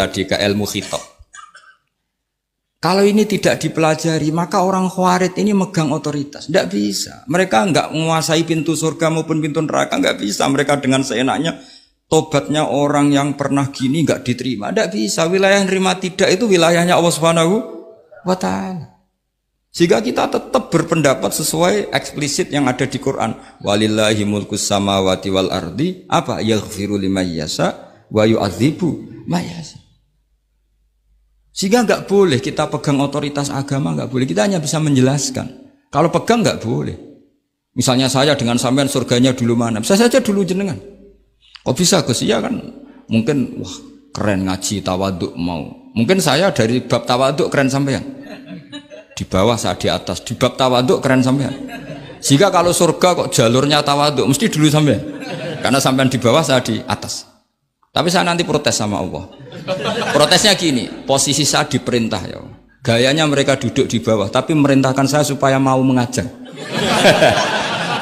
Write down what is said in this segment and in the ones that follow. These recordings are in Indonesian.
tadi ke ilmu khitab. Kalau ini tidak dipelajari, maka orang Khawarij ini megang otoritas. Tidak bisa. Mereka enggak menguasai pintu surga maupun pintu neraka, enggak bisa. Mereka dengan seenaknya, tobatnya orang yang pernah gini enggak diterima. Tidak bisa. Wilayah yang nerima tidak itu wilayahnya Allah Subhanahu wa Ta'ala. Sehingga kita tetap berpendapat sesuai eksplisit yang ada di Quran. Walillahi mulkus samawati wal ardi. Apa? Yaghfiru liman yasha wa yu'adzibu man yasha. Sehingga enggak boleh kita pegang otoritas agama, enggak boleh. Kita hanya bisa menjelaskan. Kalau pegang enggak boleh. Misalnya saya dengan sampean surganya dulu mana? Bisa saja dulu jenengan. Kok bisa Gus? Ya kan mungkin wah keren ngaji tawaduk mau. Mungkin saya dari bab tawaduk keren sampean. Di bawah saya di atas. Di bab tawaduk keren sampean. Sehingga kalau surga kok jalurnya tawaduk mesti dulu sampean. Karena sampean di bawah saya di atas. Tapi saya nanti protes sama Allah. Protesnya gini, posisi saya diperintah ya. Gayanya mereka duduk di bawah, tapi merintahkan saya supaya mau mengajar.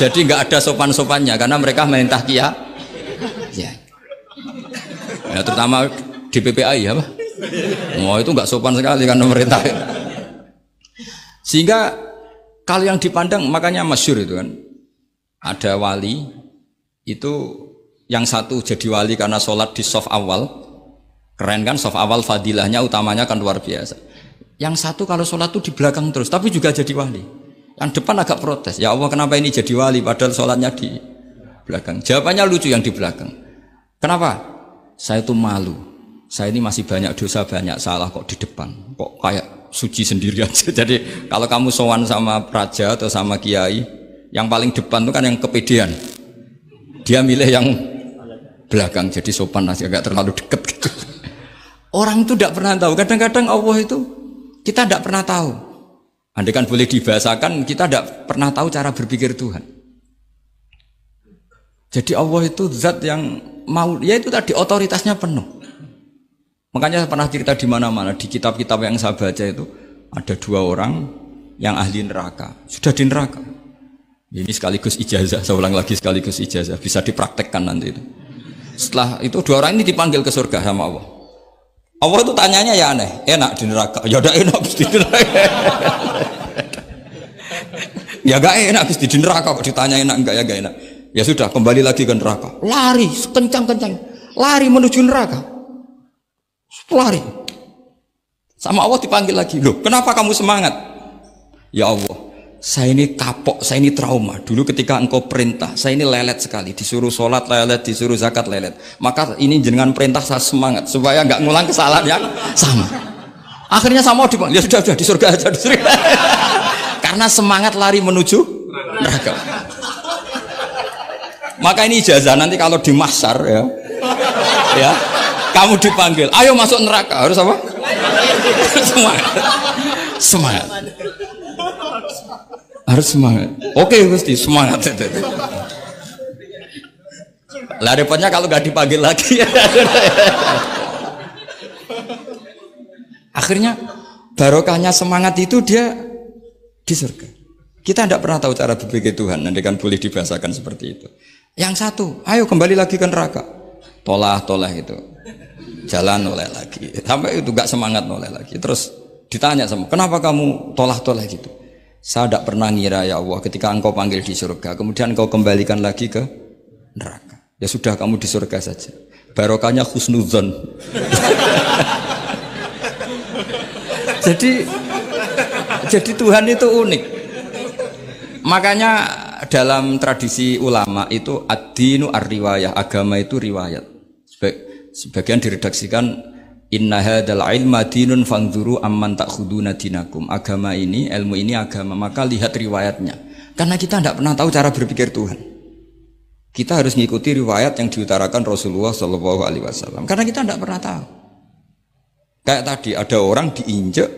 Jadi nggak ada sopan-sopannya karena mereka merintah ya. Ya, terutama di PPI ya, Pak. Oh, itu nggak sopan sekali karena merintah. Sehingga kalau yang dipandang makanya masyhur itu kan. Ada wali itu yang satu jadi wali karena sholat di shaf awal, keren kan, shaf awal fadilahnya utamanya kan luar biasa. Yang satu kalau sholat tuh di belakang terus, tapi juga jadi wali. Yang depan agak protes, ya Allah kenapa ini jadi wali padahal sholatnya di belakang. Jawabannya lucu yang di belakang. Kenapa? Saya tuh malu. Saya ini masih banyak dosa, banyak salah kok di depan. Kok kayak suci sendiri aja. Jadi kalau kamu sowan sama raja atau sama kiai, yang paling depan tuh kan yang kepedean. Dia milih yang belakang jadi sopan aja, agak terlalu dekat gitu. Orang itu tidak pernah tahu. Kadang-kadang Allah itu kita tidak pernah tahu. Andai kan boleh dibahasakan, kita tidak pernah tahu cara berpikir Tuhan. Jadi Allah itu zat yang mau, ya itu tadi otoritasnya penuh. Makanya saya pernah cerita di mana-mana di kitab-kitab yang saya baca itu ada dua orang yang ahli neraka, sudah di neraka. Ini sekaligus ijazah, saya ulang lagi sekaligus ijazah, bisa dipraktekkan nanti itu. Setelah itu dua orang ini dipanggil ke surga sama Allah. Allah itu tanyanya ya aneh, enak di neraka? Ya udah enak di neraka. Ya gak enak di neraka kok ditanya enak enggak ya gak enak. Ya sudah kembali lagi ke neraka. Lari kencang-kencang, lari menuju neraka. Lari. Sama Allah dipanggil lagi. Loh, kenapa kamu semangat? Ya Allah, saya ini kapok, saya ini trauma. Dulu ketika engkau perintah, saya ini lelet sekali. Disuruh sholat lelet, disuruh zakat lelet. Maka ini dengan perintah saya semangat supaya nggak ngulang kesalahan yang sama. Akhirnya sama dipanggil, ya sudah di surga aja, di surga. Karena semangat lari menuju neraka. Maka ini ijazah nanti kalau di mahsyar ya, kamu dipanggil, ayo masuk neraka, harus apa? Semangat. Semangat. Harus semangat. Oke, Gusti, semangat. Lah repotnya kalau nggak dipanggil lagi. Akhirnya barokahnya semangat itu dia di surga. Kita tidak pernah tahu cara berpikir Tuhan. Nanti kan boleh dibahasakan seperti itu. Yang satu, ayo kembali lagi ke neraka. Tolah itu. Jalan noleh lagi. Sampai itu nggak semangat noleh lagi. Terus ditanya sama, kenapa kamu tolah gitu? Saya tidak pernah ngira ya Allah ketika engkau panggil di surga kemudian engkau kembalikan lagi ke neraka. Ya sudah kamu di surga saja. Barokahnya husnudzon. Jadi Tuhan itu unik. Makanya dalam tradisi ulama itu ad-dinu ar-riwayah, agama itu riwayat. Sebagian diredaksikan inna hadzal ilma dinun fanzuru amman ta'khuduna dinakum. Agama ini, ilmu ini agama, maka lihat riwayatnya. Karena kita tidak pernah tahu cara berpikir Tuhan. Kita harus mengikuti riwayat yang diutarakan Rasulullah SAW. Karena kita tidak pernah tahu. Kayak tadi ada orang diinjek,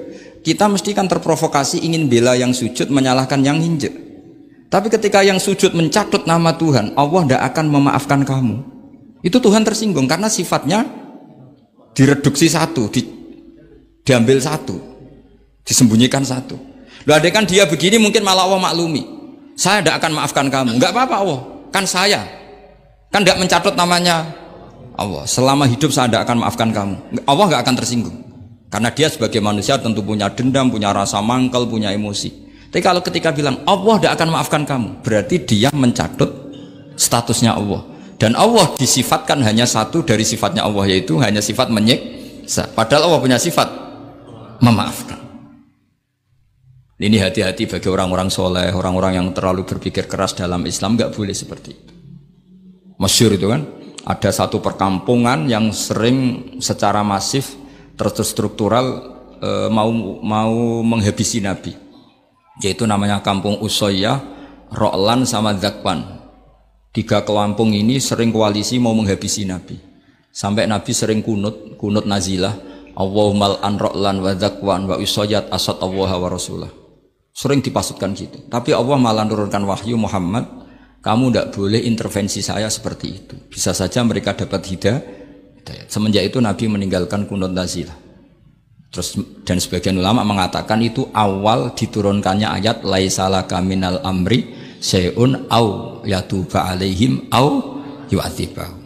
kita mesti kan terprovokasi ingin bela yang sujud menyalahkan yang injek. Tapi ketika yang sujud mencatut nama Tuhan, Allah tidak akan memaafkan kamu. Itu Tuhan tersinggung karena sifatnya direduksi satu, diambil satu, disembunyikan satu. Loh, ada kan dia begini mungkin malah Allah maklumi. Saya tidak akan maafkan kamu. Enggak apa-apa Allah, kan saya. Kan tidak mencatut namanya Allah. Selama hidup saya tidak akan maafkan kamu. Allah nggak akan tersinggung. Karena dia sebagai manusia tentu punya dendam, punya rasa mangkel, punya emosi. Tapi kalau ketika bilang Allah tidak akan maafkan kamu, berarti dia mencatut statusnya Allah. Dan Allah disifatkan hanya satu dari sifatnya Allah, yaitu hanya sifat menyiksa. Padahal Allah punya sifat memaafkan. Ini hati-hati bagi orang-orang soleh, orang-orang yang terlalu berpikir keras dalam Islam, nggak boleh seperti itu. Masyhur itu kan, ada satu perkampungan yang sering secara masif terstruktural mau menghabisi Nabi, yaitu namanya kampung Usoyyah, Ro'lan sama Zakwan. 3 kampung ini sering koalisi mau menghabisi Nabi. Sampai Nabi sering kunut nazilah, Allahumma an Ro'lan wa Zakwan wa Usoyyat asad Allah wa Rasulah. Sering dipasutkan gitu. Tapi Allah malah nurunkan wahyu, Muhammad, kamu tidak boleh intervensi saya seperti itu. Bisa saja mereka dapat hidayah. Semenjak itu Nabi meninggalkan kunut nazilah. Terus dan sebagian ulama mengatakan itu awal diturunkannya ayat laisalaka minal amri syai'un au yatuba alaihim au yu'adzibahum.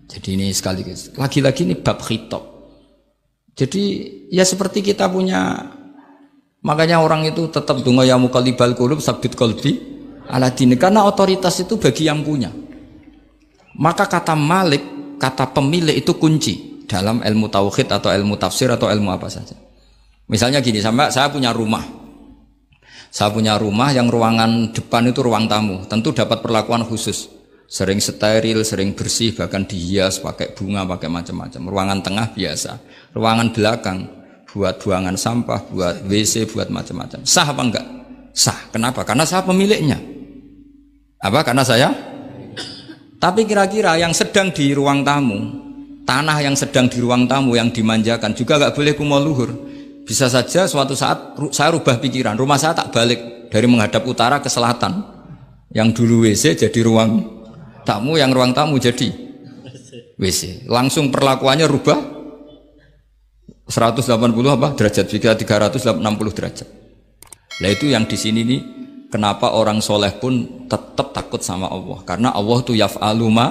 Jadi ini sekaligus lagi-lagi ini bab khitab. Jadi ya seperti kita punya, makanya orang itu tetap donga ya muqallibal qulub sabbit qalbi ala dini, karena otoritas itu bagi yang punya. Maka kata malik, kata pemilik itu kunci dalam ilmu tauhid atau ilmu tafsir atau ilmu apa saja. Misalnya gini, saya punya rumah. Saya punya rumah yang ruangan depan itu ruang tamu, tentu dapat perlakuan khusus. Sering steril, sering bersih, bahkan dihias pakai bunga, pakai macam-macam. Ruangan tengah biasa. Ruangan belakang buat buangan sampah, buat WC, buat macam-macam. Sah apa enggak? Sah. Kenapa? Karena saya pemiliknya. Apa? Karena saya? Tapi kira-kira yang sedang di ruang tamu, tanah yang sedang di ruang tamu yang dimanjakan juga enggak boleh kumol luhur. Bisa saja suatu saat saya rubah pikiran, rumah saya tak balik dari menghadap utara ke selatan. Yang dulu WC jadi ruang tamu, yang ruang tamu jadi WC. Langsung perlakuannya rubah 180 apa derajat, jika 360 derajat. Nah itu yang di sini nih, kenapa orang soleh pun tetap takut sama Allah, karena Allah tuh yaf'alu ma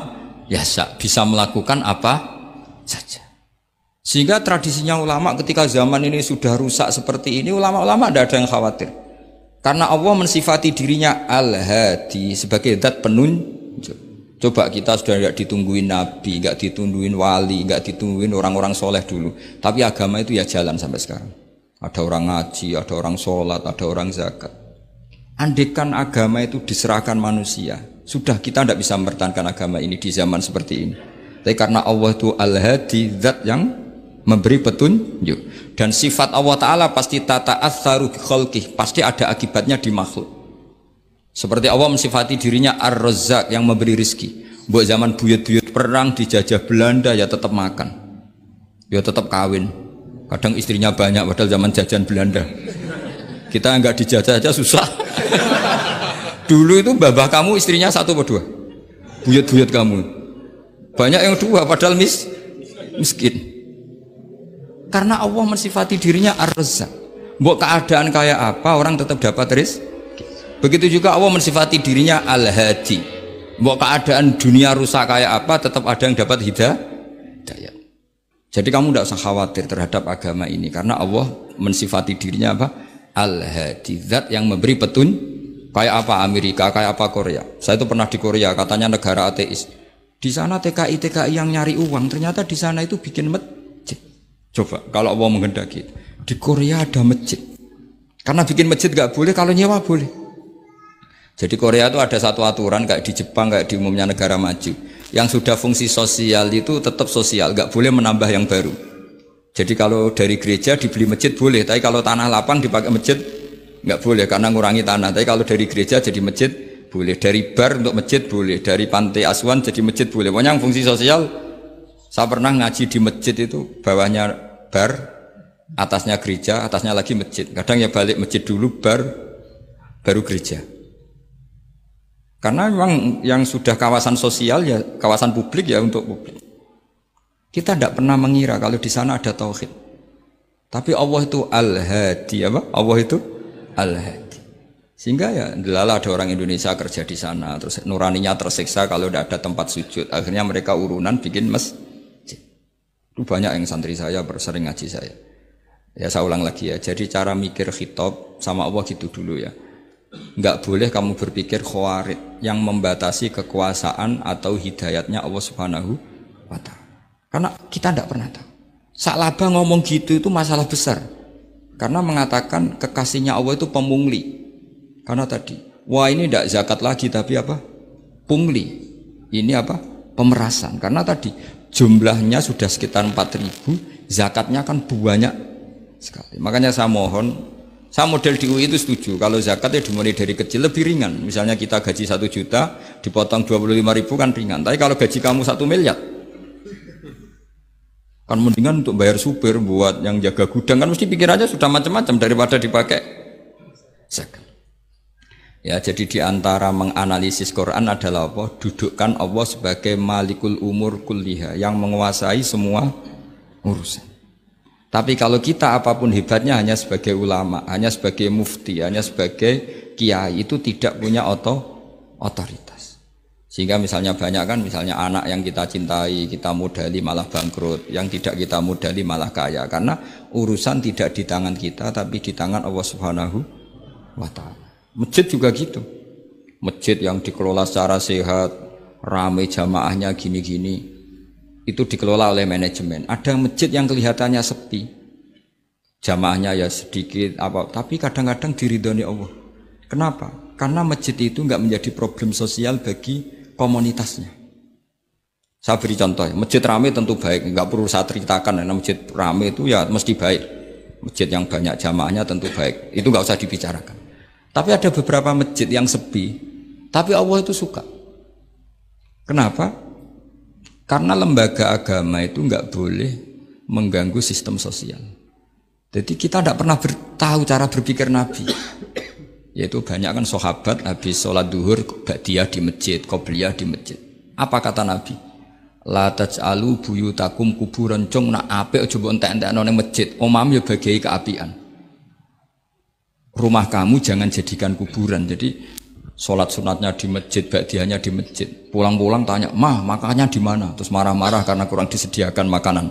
yasha, bisa melakukan apa saja. Sehingga tradisinya ulama ketika zaman ini sudah rusak seperti ini, ulama-ulama tidak ada yang khawatir, karena Allah mensifati dirinya Al-Hadi sebagai zat penunjuk. Coba kita sudah tidak ditungguin nabi, nggak ditungguin wali, nggak ditungguin orang-orang soleh dulu, tapi agama itu ya jalan sampai sekarang. Ada orang ngaji, ada orang sholat, ada orang zakat. Andekan agama itu diserahkan manusia, sudah kita tidak bisa mempertahankan agama ini di zaman seperti ini. Tapi karena Allah itu Al-Hadi, zat yang memberi petunjuk, dan sifat Allah Ta'ala pasti tata'atsaru bi khalqih, pasti ada akibatnya di makhluk. Seperti Allah mensifati dirinya Ar-Razzaq, yang memberi rizki. Buat zaman buyut-buyut perang dijajah Belanda ya tetap makan, ya tetap kawin. Kadang istrinya banyak padahal zaman jajan Belanda. Kita enggak dijajah aja susah. Dulu itu babah kamu istrinya 1 atau 2, buyut-buyut kamu banyak yang 2 padahal miskin. Karena Allah mensifati dirinya Ar-Razzaq. Mbok keadaan kayak apa orang tetap dapat rizki. Begitu juga Allah mensifati dirinya Al-Hadi. Mbok keadaan dunia rusak kayak apa tetap ada yang dapat hidayah. Jadi kamu tidak usah khawatir terhadap agama ini, karena Allah mensifati dirinya apa? Al-Hadi, zat yang memberi kayak apa Amerika, kayak apa Korea. Saya itu pernah di Korea, katanya negara ateis. Di sana TKI yang nyari uang, ternyata di sana itu bikin masjid. Coba kalau Allah menghendaki, di Korea ada masjid. Karena bikin masjid gak boleh, kalau nyewa boleh. Jadi Korea itu ada satu aturan kayak di Jepang, kayak di umumnya negara maju. Yang sudah fungsi sosial itu tetap sosial, gak boleh menambah yang baru. Jadi kalau dari gereja dibeli masjid boleh, tapi kalau tanah lapang dipakai masjid gak boleh karena ngurangi tanah. Tapi kalau dari gereja jadi masjid boleh, dari bar untuk masjid boleh, dari pantai asuhan jadi masjid boleh. Pokoknya yang fungsi sosial. Saya pernah ngaji di masjid itu, bawahnya bar, atasnya gereja, atasnya lagi masjid. Kadang ya balik masjid dulu, bar, baru gereja. Karena memang yang sudah kawasan sosial ya kawasan publik ya untuk publik. Kita tidak pernah mengira kalau di sana ada tauhid. Tapi Allah itu Al-Hadi, apa? Allah itu Al-Hadi. Sehingga ya delala ada orang Indonesia kerja di sana, terus nuraninya tersiksa kalau tidak ada tempat sujud. Akhirnya mereka urunan bikin masjid. Itu banyak yang santri saya sering ngaji saya. Ya saya ulang lagi ya. Jadi cara mikir khitab sama Allah gitu dulu ya. Enggak boleh kamu berpikir khawarid yang membatasi kekuasaan atau hidayatnya Allah Subhanahu wa ta'ala. Karena kita tidak pernah tahu. Sa'labah ngomong gitu itu masalah besar. Karena mengatakan kekasihnya Allah itu pemungli. Karena tadi, wah ini tidak zakat lagi tapi apa? Pungli. Ini apa? Pemerasan. Karena tadi jumlahnya sudah sekitar 4.000, zakatnya kan banyak sekali. Makanya saya mohon, saya model di UI itu setuju. Kalau zakatnya dimulai dari kecil lebih ringan. Misalnya kita gaji 1 juta, dipotong 25.000 kan ringan. Tapi kalau gaji kamu 1 miliar, kan mendingan untuk bayar supir buat yang jaga gudang, kan mesti pikirannya sudah macam-macam daripada dipakai zakat. Ya, jadi diantara menganalisis Quran adalah apa? Dudukkan Allah sebagai malikul umur kulliha, yang menguasai semua urusan. Tapi kalau kita apapun hebatnya hanya sebagai ulama, hanya sebagai mufti, hanya sebagai kiai, itu tidak punya otoritas. Sehingga misalnya banyak kan, misalnya anak yang kita cintai, kita modali malah bangkrut, yang tidak kita modali malah kaya. Karena urusan tidak di tangan kita, tapi di tangan Allah Subhanahu wa ta'ala. Masjid juga gitu. Masjid yang dikelola secara sehat, ramai jamaahnya gini-gini, itu dikelola oleh manajemen. Ada masjid yang kelihatannya sepi, jamaahnya ya sedikit, tapi kadang-kadang diridhoni Allah. Kenapa? Karena masjid itu enggak menjadi problem sosial bagi komunitasnya. Saya beri contoh, masjid ramai tentu baik, enggak perlu saya ceritakan, karena masjid ramai itu ya mesti baik. Masjid yang banyak jamaahnya tentu baik, itu enggak usah dibicarakan. Tapi ada beberapa masjid yang sepi, tapi Allah itu suka. Kenapa? Karena lembaga agama itu enggak boleh mengganggu sistem sosial. Jadi kita tidak pernah tahu cara berpikir Nabi. Yaitu banyak kan sahabat habis sholat duhur ba'diyah di masjid, qobliyah di masjid. Apa kata Nabi? La taj'alu buyutakum kuburan, cung nak apik aja mbok entek-entekno ning masjid. Omam ya bagai keapian. Rumah kamu jangan jadikan kuburan. Jadi sholat sunatnya di masjid, ba'diyahnya di masjid. Pulang-pulang tanya, "Mah, makannya di mana?" Terus marah-marah karena kurang disediakan makanan.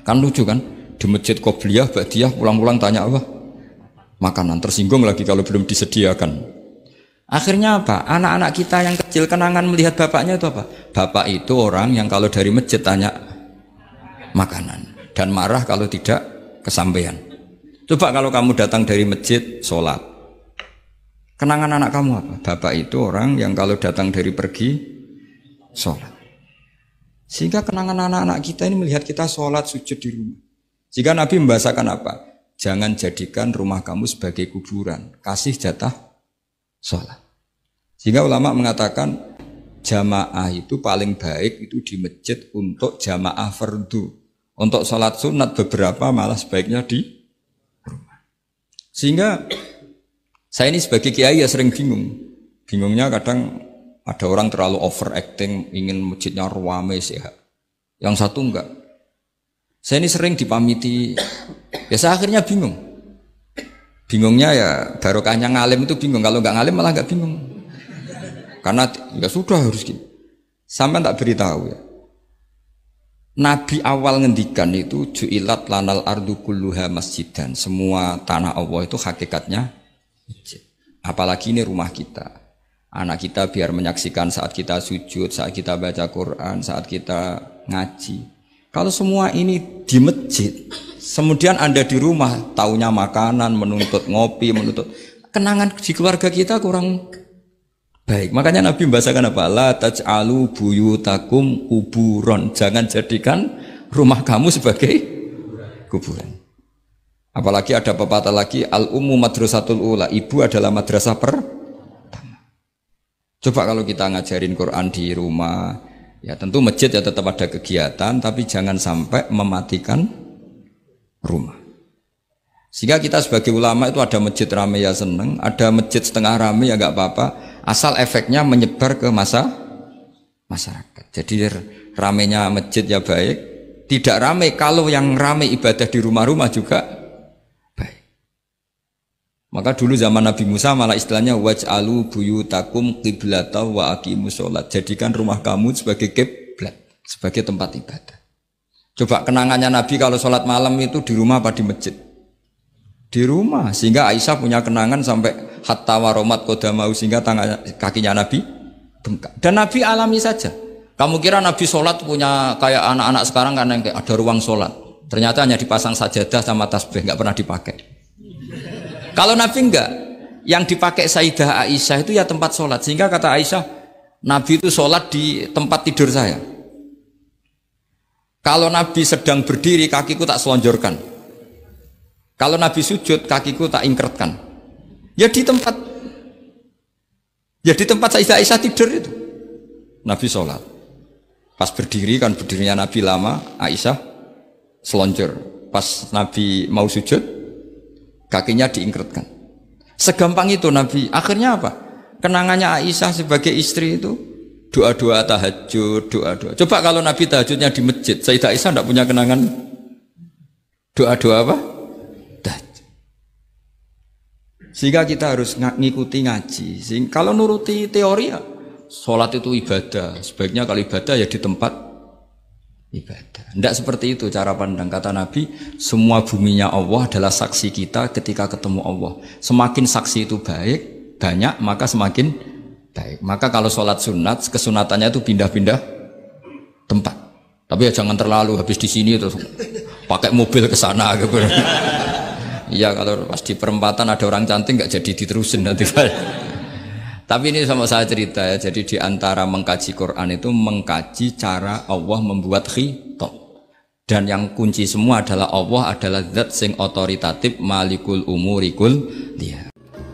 Kan lucu kan? Di masjid qobliyah, ba'diyah, pulang-pulang tanya apa? Makanan. Tersinggung lagi kalau belum disediakan. Akhirnya apa? Anak-anak kita yang kecil kenangan melihat bapaknya itu apa? Bapak itu orang yang kalau dari masjid tanya makanan dan marah kalau tidak kesampaian. Coba kalau kamu datang dari masjid sholat, kenangan anak kamu apa? Bapak itu orang yang kalau datang dari pergi sholat. Sehingga kenangan anak-anak kita ini melihat kita sholat sujud di rumah. Jika Nabi membahasakan apa? Jangan jadikan rumah kamu sebagai kuburan, kasih jatah sholat. Sehingga ulama mengatakan jamaah itu paling baik itu di masjid untuk jamaah fardu. Untuk sholat sunat beberapa malah sebaiknya di rumah. Sehingga saya ini sebagai kiai ya sering bingung. Bingungnya kadang ada orang terlalu overacting, ingin masjidnya ramai sehat. Yang satu enggak. Saya ini sering dipamiti, ya saya akhirnya bingung. Bingungnya ya barokahnya ngalim itu bingung, kalau nggak ngalim malah nggak bingung. Karena ya sudah harus gitu. Sampai tak beritahu ya. Nabi awal ngendikan itu ju'ilat lanal ardu kulluha masjidan. Semua tanah Allah itu hakikatnya masjid. Apalagi ini rumah kita. Anak kita biar menyaksikan saat kita sujud, saat kita baca Quran, saat kita ngaji. Kalau semua ini di masjid, kemudian Anda di rumah, taunya makanan, menuntut ngopi, menuntut kenangan di keluarga kita kurang baik. Makanya Nabi membahasakan apa? La taj'alu buyutakum kuburon. Jangan jadikan rumah kamu sebagai kuburan. Apalagi ada pepatah lagi, al-ummu madrasatul ula. Ibu adalah madrasah pertama. Coba kalau kita ngajarin Quran di rumah, ya tentu masjid ya tetap ada kegiatan, tapi jangan sampai mematikan rumah. Sehingga kita sebagai ulama itu ada masjid ramai ya seneng, ada masjid setengah ramai ya nggak apa-apa, asal efeknya menyebar ke masyarakat. Jadi ramainya masjid ya baik, tidak ramai kalau yang ramai ibadah di rumah-rumah juga baik. Maka dulu zaman Nabi Musa malah istilahnya waj'alu buyutakum qiblata wa aqimus sholat. Jadikan rumah kamu sebagai kiblat, sebagai tempat ibadah. Coba kenangannya Nabi kalau sholat malam itu di rumah apa di masjid? Di rumah. Sehingga Aisyah punya kenangan sampai hatta waromat kodamau sehingga kakinya Nabi bengkak. Dan Nabi alami saja. Kamu kira Nabi sholat punya kayak anak-anak sekarang kan yang kayak ada ruang sholat. Ternyata hanya dipasang sajadah sama tasbih, nggak pernah dipakai. Kalau Nabi enggak, yang dipakai Sayyidah Aisyah itu ya tempat sholat. Sehingga kata Aisyah, Nabi itu sholat di tempat tidur saya. Kalau Nabi sedang berdiri, kakiku tak selonjorkan. Kalau Nabi sujud, kakiku tak ingkretkan. Ya di tempat Sayyidah Aisyah tidur itu. Nabi sholat. Pas berdiri kan berdirinya Nabi lama, Aisyah selonjor. Pas Nabi mau sujud, kakinya diingkretkan. Segampang itu Nabi. Akhirnya apa? Kenangannya Aisyah sebagai istri itu doa-doa tahajud, doa-doa. Coba kalau Nabi tahajudnya di masjid, Sayyidah Aisyah tidak punya kenangan doa-doa apa? Tahajud. Sehingga kita harus ngikuti ngaji. Kalau nuruti teori ya, sholat itu ibadah. Sebaiknya kalau ibadah ya di tempat ibadah. Tidak seperti itu cara pandang. Kata Nabi, semua buminya Allah adalah saksi kita ketika ketemu Allah. Semakin saksi itu banyak, maka semakin baik. Maka kalau sholat sunat, kesunatannya itu pindah-pindah tempat. Tapi ya jangan terlalu habis di sini terus pakai mobil ke sana gitu. Iya, kalau pas di perempatan ada orang cantik nggak jadi diterusin nanti. Tapi ini sama saya cerita ya. Jadi di antara mengkaji Quran itu mengkaji cara Allah membuat khitab. Dan yang kunci semua adalah Allah adalah zat sing otoritatif malikul umurikul dia.